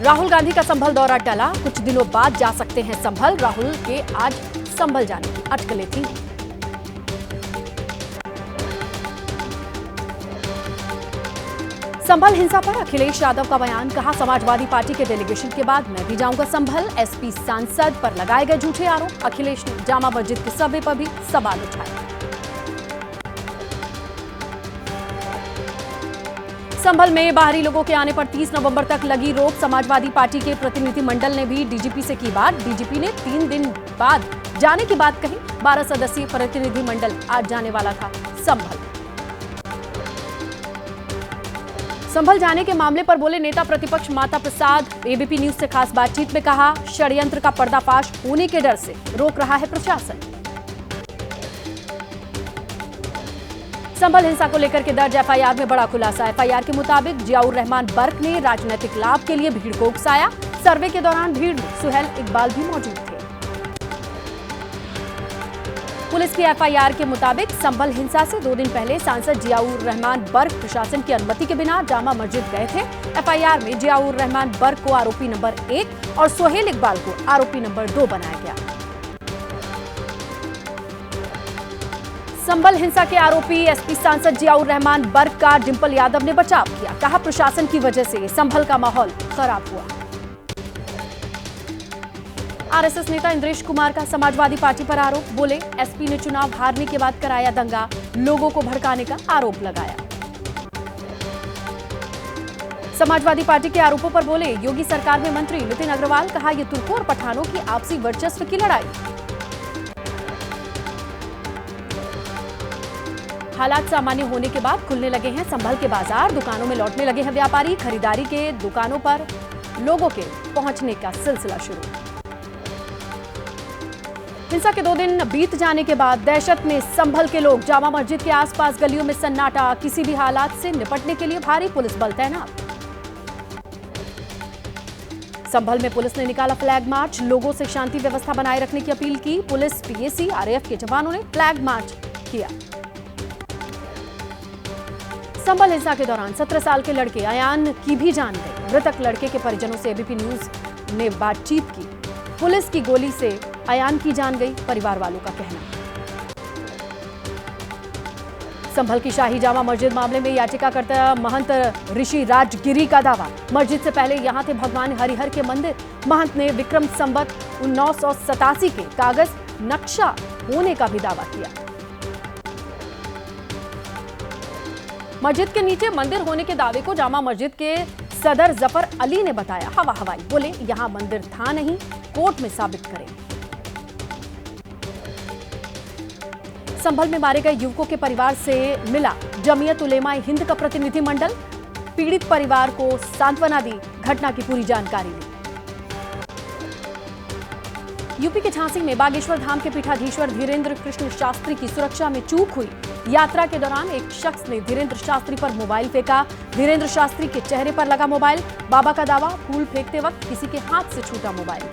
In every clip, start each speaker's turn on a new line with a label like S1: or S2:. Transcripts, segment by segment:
S1: राहुल गांधी का संभल दौरा टला, कुछ दिनों बाद जा सकते हैं संभल। राहुल के आज संभल जाने की अटकलें थी। संभल हिंसा पर अखिलेश यादव का बयान, कहा समाजवादी पार्टी के डेलीगेशन के बाद मैं भी जाऊंगा संभल। एसपी सांसद पर लगाए गए झूठे आरोप। अखिलेश ने जामा मस्जिद के सर्वे पर भी सवाल उठाए। संभल में बाहरी लोगों के आने पर 30 नवंबर तक लगी रोक। समाजवादी पार्टी के प्रतिनिधिमंडल ने भी डीजीपी से की बात। डीजीपी ने 3 दिन बाद जाने की बात कही। 12 सदस्यीय प्रतिनिधिमंडल आज जाने वाला था संभल। संभल जाने के मामले पर बोले नेता प्रतिपक्ष माता प्रसाद। एबीपी न्यूज से खास बातचीत में कहा, षड्यंत्र का पर्दाफाश होने के डर से रोक रहा है प्रशासन। संभल हिंसा को लेकर के दर्ज एफआईआर में बड़ा खुलासा। एफआईआर के मुताबिक जियाउर रहमान बर्क ने राजनीतिक लाभ के लिए भीड़ को उकसाया। सर्वे के दौरान भीड़ में सुहेल इकबाल भी मौजूद थे। पुलिस की एफआईआर के मुताबिक संभल हिंसा से 2 दिन पहले सांसद जियाउर रहमान बर्क प्रशासन की अनुमति के बिना जामा मस्जिद गए थे। एफआईआर में जियाउर रहमान बर्क को आरोपी नंबर 1 और सुहेल इकबाल को आरोपी नंबर 2 बनाया गया। संभल हिंसा के आरोपी एसपी सांसद जियाउर रहमान बर्क का डिंपल यादव ने बचाव किया। कहा, प्रशासन की वजह से संभल का माहौल खराब हुआ। आरएसएस नेता इंद्रेश कुमार का समाजवादी पार्टी पर आरोप। बोले, एसपी ने चुनाव हारने के बाद कराया दंगा, लोगों को भड़काने का आरोप लगाया। समाजवादी पार्टी के आरोपों पर बोले योगी सरकार में मंत्री नितिन अग्रवाल। कहा, यह तुर्कों और पठानों की आपसी वर्चस्व की लड़ाई। हालात सामान्य होने के बाद खुलने लगे हैं संभल के बाजार। दुकानों में लौटने लगे हैं व्यापारी। खरीदारी के दुकानों पर लोगों के पहुंचने का सिलसिला शुरू। हिंसा के 2 दिन बीत जाने के बाद दहशत में संभल के लोग। जामा मस्जिद के आसपास गलियों में सन्नाटा। किसी भी हालात से निपटने के लिए भारी पुलिस बल तैनात। संभल में पुलिस ने निकाला फ्लैग मार्च। लोगों से शांति व्यवस्था बनाए रखने की अपील की। पुलिस, पीएसी, आरएएफ के जवानों ने फ्लैग मार्च किया। संभल हिंसा के दौरान 17 साल के लड़के अयान की भी जान गई। मृतक लड़के के परिजनों से एबीपी न्यूज ने बातचीत की। पुलिस की गोली से अयान की जान गई, परिवार वालों का कहना। संभल की शाही जामा मस्जिद मामले में याचिकाकर्ता महंत ऋषि राजगिरी का दावा। मस्जिद से पहले यहां थे भगवान हरिहर के मंदिर। महंत ने विक्रम संवत 1987 के कागज नक्शा होने का भी दावा किया। मस्जिद के नीचे मंदिर होने के दावे को जामा मस्जिद के सदर जफर अली ने बताया हवा हवाई। बोले, यहां मंदिर था नहीं, कोर्ट में साबित करें। संभल में मारे गए युवकों के परिवार से मिला जमीयत उलेमा हिंद का प्रतिनिधिमंडल। पीड़ित परिवार को सांत्वना दी, घटना की पूरी जानकारी ली। यूपी के झांसी में बागेश्वर धाम के पीठाधीश्वर धीरेन्द्र कृष्ण शास्त्री की सुरक्षा में चूक हुई। यात्रा के दौरान एक शख्स ने धीरेन्द्र शास्त्री पर मोबाइल फेंका। धीरेन्द्र शास्त्री के चेहरे पर लगा मोबाइल। बाबा का दावा, फूल फेंकते वक्त किसी के हाथ से छूटा मोबाइल।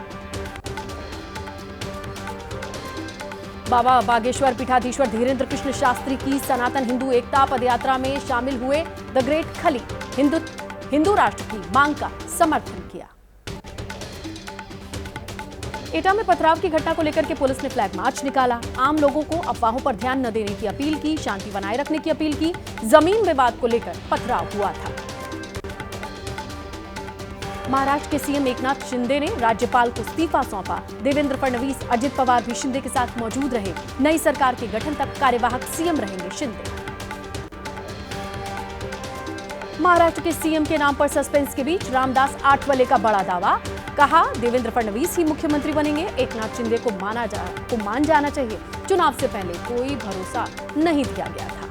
S1: बाबा बागेश्वर पीठाधीश्वर धीरेन्द्र कृष्ण शास्त्री की सनातन हिंदू एकता पदयात्रा में शामिल हुए। द ग्रेट खली हिंदू राष्ट्र की मांग का समर्थन किया। एटा में पथराव की घटना को लेकर के पुलिस ने फ्लैग मार्च निकाला। आम लोगों को अफवाहों पर ध्यान न देने की अपील की, शांति बनाए रखने की अपील की। जमीन विवाद को लेकर पथराव हुआ था। महाराष्ट्र के सीएम एकनाथ शिंदे ने राज्यपाल को इस्तीफा सौंपा। देवेंद्र फडणवीस, अजित पवार भी शिंदे के साथ मौजूद रहे। नई सरकार के गठन तक कार्यवाहक सीएम रहेंगे शिंदे। महाराष्ट्र के सीएम के नाम पर सस्पेंस के बीच रामदास आठवले का बड़ा दावा। कहा, देवेंद्र फडणवीस ही मुख्यमंत्री बनेंगे। एकनाथ शिंदे को मान जाना चाहिए। चुनाव से पहले कोई भरोसा नहीं दिया गया था।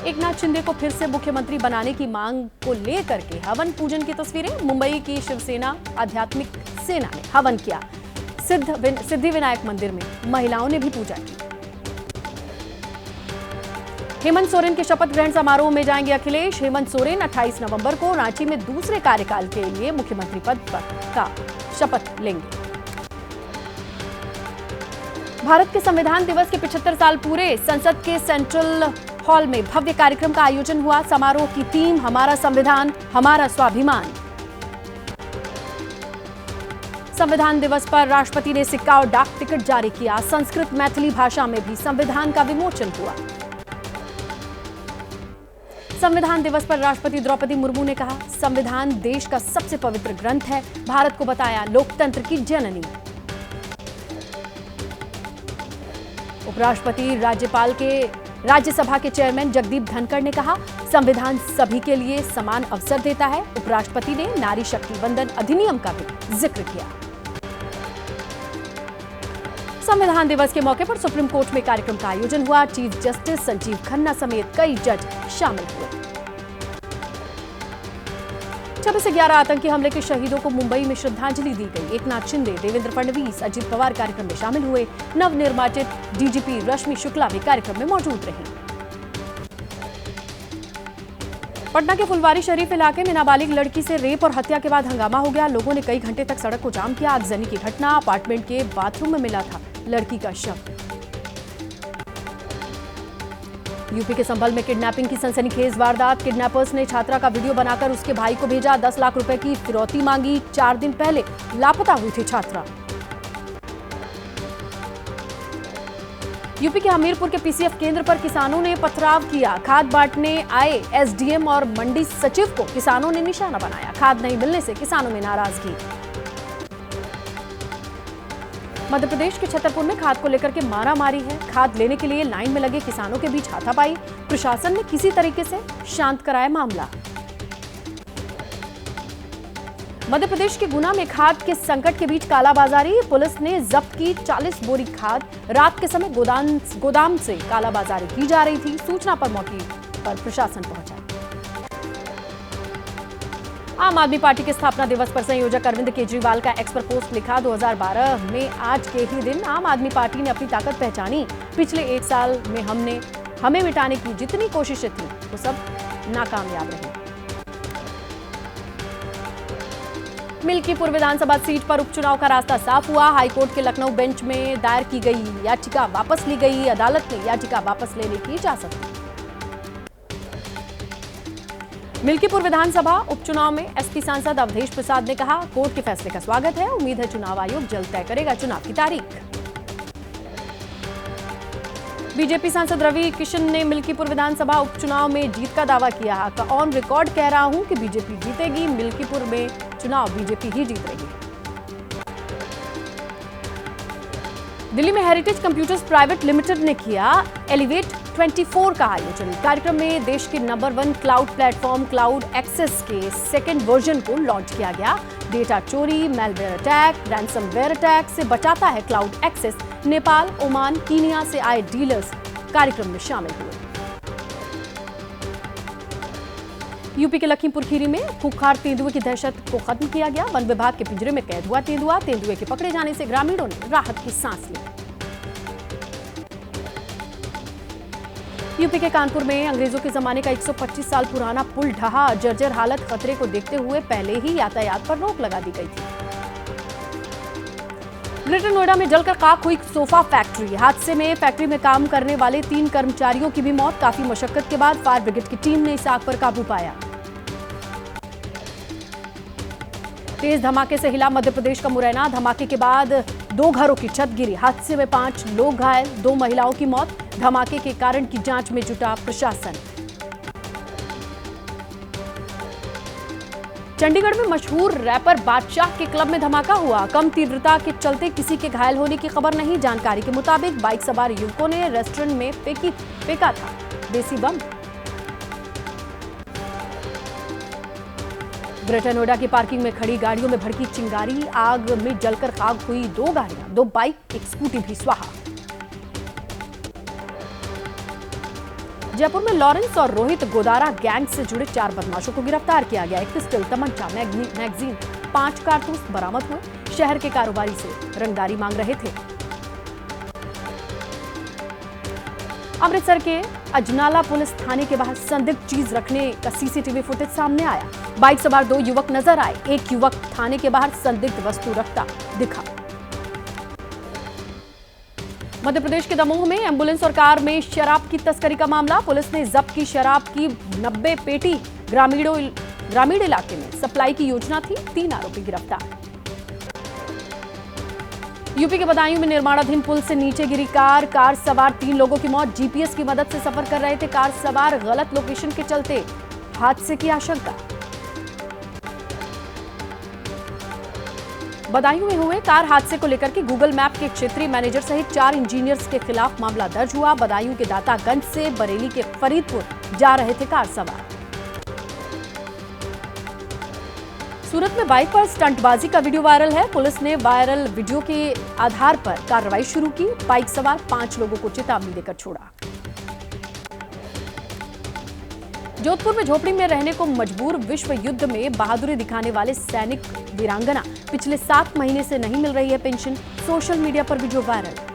S1: एकनाथ शिंदे को फिर से मुख्यमंत्री बनाने की मांग को लेकर के हवन पूजन की तस्वीरें। मुंबई की शिवसेना आध्यात्मिक सेना ने हवन किया। सिद्धिविनायक मंदिर में महिलाओं ने भी पूजा की। हेमंत सोरेन के शपथ ग्रहण समारोह में जाएंगे अखिलेश। हेमंत सोरेन 28 नवंबर को रांची में दूसरे कार्यकाल के लिए मुख्यमंत्री पद का शपथ लेंगे। भारत के संविधान दिवस के 75 साल पूरे। संसद के सेंट्रल हॉल में भव्य कार्यक्रम का आयोजन हुआ। समारोह की थीम हमारा संविधान, हमारा स्वाभिमान। संविधान दिवस पर राष्ट्रपति ने सिक्का और डाक टिकट जारी किया। संस्कृत मैथिली भाषा में भी संविधान का विमोचन हुआ। संविधान दिवस पर राष्ट्रपति द्रौपदी मुर्मू ने कहा, संविधान देश का सबसे पवित्र ग्रंथ है। भारत को बताया लोकतंत्र की जननी। उपराष्ट्रपति राज्यसभा के चेयरमैन जगदीप धनखड़ ने कहा, संविधान सभी के लिए समान अवसर देता है। उपराष्ट्रपति ने नारी शक्ति वंदन अधिनियम का भी जिक्र किया। संविधान दिवस के मौके पर सुप्रीम कोर्ट में कार्यक्रम का आयोजन हुआ। चीफ जस्टिस संजीव खन्ना समेत कई जज शामिल हुए। 26 से 11 आतंकी हमले के शहीदों को मुंबई में श्रद्धांजलि दी गई। एकनाथ शिंदे, देवेंद्र फडणवीस, अजित पवार कार्यक्रम में शामिल हुए। नवनिर्वाचित डीजीपी रश्मि शुक्ला भी कार्यक्रम में मौजूद रही। पटना के फुलवारी शरीफ इलाके में नाबालिग लड़की से रेप और हत्या के बाद हंगामा हो गया। लोगों ने कई घंटे तक सड़क को जाम किया। आगजनी की घटना अपार्टमेंट के बाथरूम में मिला था लड़की का शव। यूपी के संभल में किडनैपिंग की सनसनीखेज वारदात। किडनैपर्स ने छात्रा का वीडियो बनाकर उसके भाई को भेजा। 10 लाख रुपए की फिरौती मांगी। 4 दिन पहले लापता हुई थी छात्रा। यूपी के हमीरपुर के पीसीएफ केंद्र पर किसानों ने पथराव किया। खाद बांटने आए एसडीएम और मंडी सचिव को किसानों ने निशाना बनाया। खाद नहीं मिलने से किसानों में नाराजगी। मध्य प्रदेश के छतरपुर में खाद को लेकर के मारामारी है। खाद लेने के लिए लाइन में लगे किसानों के बीच हाथापाई। प्रशासन ने किसी तरीके से शांत कराया मामला। मध्य प्रदेश के गुना में खाद के संकट के बीच कालाबाजारी। पुलिस ने जब्त की 40 बोरी खाद। रात के समय गोदाम से कालाबाजारी की जा रही थी। सूचना पर मौके पर प्रशासन पहुंचा। आम आदमी पार्टी के स्थापना दिवस पर संयोजक अरविंद केजरीवाल का एक्स पर पोस्ट लिखा। 2012 में आज के ही दिन आम आदमी पार्टी ने अपनी ताकत पहचानी। पिछले 1 साल में हमें मिटाने की जितनी कोशिशें थी वो सब नाकामयाब रही। मिल्कीपुर विधानसभा सीट पर उपचुनाव का रास्ता साफ हुआ। हाईकोर्ट के लखनऊ बेंच में दायर की गई याचिका वापस ली गई। अदालत ने याचिका वापस लेने की इजाजत दी। मिल्कीपुर विधानसभा उपचुनाव में एसपी सांसद अवधेश प्रसाद ने कहा, कोर्ट के फैसले का स्वागत है। उम्मीद है चुनाव आयोग जल्द तय करेगा चुनाव की तारीख। बीजेपी सांसद रवि किशन ने मिल्कीपुर विधानसभा उपचुनाव में जीत का दावा किया। ऑन रिकॉर्ड कह रहा हूं कि बीजेपी जीतेगी। मिल्कीपुर में चुनाव बीजेपी ही जीत रही है। दिल्ली में हेरिटेज कंप्यूटर्स प्राइवेट लिमिटेड ने किया एलिवेट 24 का आयोजन। कार्यक्रम में देश के number 1 cloud platform cloud access के सेकेंड वर्जन को लॉन्च किया गया। डेटा चोरी, मैलवेयर अटैक, रैंसमवेयर अटैक से बचाता है cloud access. Nepal, Oman, Kenya से आए डीलर्स कार्यक्रम में शामिल हुए। यूपी के लखीमपुर खीरी में खूंखार तेंदुए की दहशत को खत्म किया गया। वन विभाग के पिंजरे में कैद हुआ तेंदुआ। तेंदुए के पकड़े जाने से ग्रामीणों ने राहत की सांस ली। यूपी के कानपुर में अंग्रेजों के जमाने का 125 साल पुराना पुल ढहा। जर्जर हालत खतरे को देखते हुए पहले ही यातायात पर रोक लगा दी गई थी। ग्रेटर नोएडा में जलकर खाक हुई सोफा फैक्ट्री। हादसे में फैक्ट्री में काम करने वाले 3 कर्मचारियों की भी मौत। काफी मशक्कत के बाद फायर ब्रिगेड की टीम ने इस आग पर काबू पाया। तेज धमाके से हिला मध्य प्रदेश का मुरैना। धमाके के बाद 2 घरों की छत गिरी। हादसे में 5 लोग घायल, 2 महिलाओं की मौत। धमाके के कारण की जांच में जुटा प्रशासन। चंडीगढ़ में मशहूर रैपर बादशाह के क्लब में धमाका हुआ। कम तीव्रता के चलते किसी के घायल होने की खबर नहीं। जानकारी के मुताबिक बाइक सवार युवकों ने रेस्टोरेंट में फेंका था देसी बम। ग्रेटर नोएडा की पार्किंग में खड़ी गाड़ियों में भड़की चिंगारी। आग में जलकर खाक हुई 2 गाड़ियां, 2 बाइक, 1 स्कूटी भी स्वाहा। जयपुर में लॉरेंस और रोहित गोदारा गैंग से जुड़े 4 बदमाशों को गिरफ्तार किया गया। 1 पिस्टल, तमंचा, मैगजीन, 5 कारतूस बरामद हुए। शहर के कारोबारी से रंगदारी मांग रहे थे। अमृतसर के अजनाला पुलिस थाने के बाहर संदिग्ध चीज रखने का सीसीटीवी फुटेज सामने आया। बाइक सवार 2 युवक नजर आए। एक युवक थाने के बाहर संदिग्ध वस्तु रखता दिखा। मध्य प्रदेश के दमोह में एम्बुलेंस और कार में शराब की तस्करी का मामला। पुलिस ने जब्त की शराब की 90 पेटी। ग्रामीण इलाके में सप्लाई की योजना थी। 3 आरोपी गिरफ्तार। यूपी के बदायूं में निर्माणाधीन पुल से नीचे गिरी कार सवार 3 लोगों की मौत। जीपीएस की मदद से सफर कर रहे थे कार सवार, गलत लोकेशन के चलते हादसे की आशंका। बदायूं में हुए कार हादसे को लेकर के गूगल मैप के क्षेत्रीय मैनेजर सहित 4 इंजीनियर्स के खिलाफ मामला दर्ज हुआ। बदायूं के दातागंज से बरेली के फरीदपुर जा रहे थे कार सवार। सूरत में बाइक पर स्टंटबाजी का वीडियो वायरल है। पुलिस ने वायरल वीडियो के आधार पर कार्रवाई शुरू की। बाइक सवार 5 लोगों को चेतावनी देकर छोड़ा। जोधपुर में झोपड़ी में रहने को मजबूर, विश्व युद्ध में बहादुरी दिखाने वाले सैनिक वीरांगना पिछले 7 महीने से नहीं मिल रही है पेंशन। सोशल मीडिया पर वीडियो वायरल।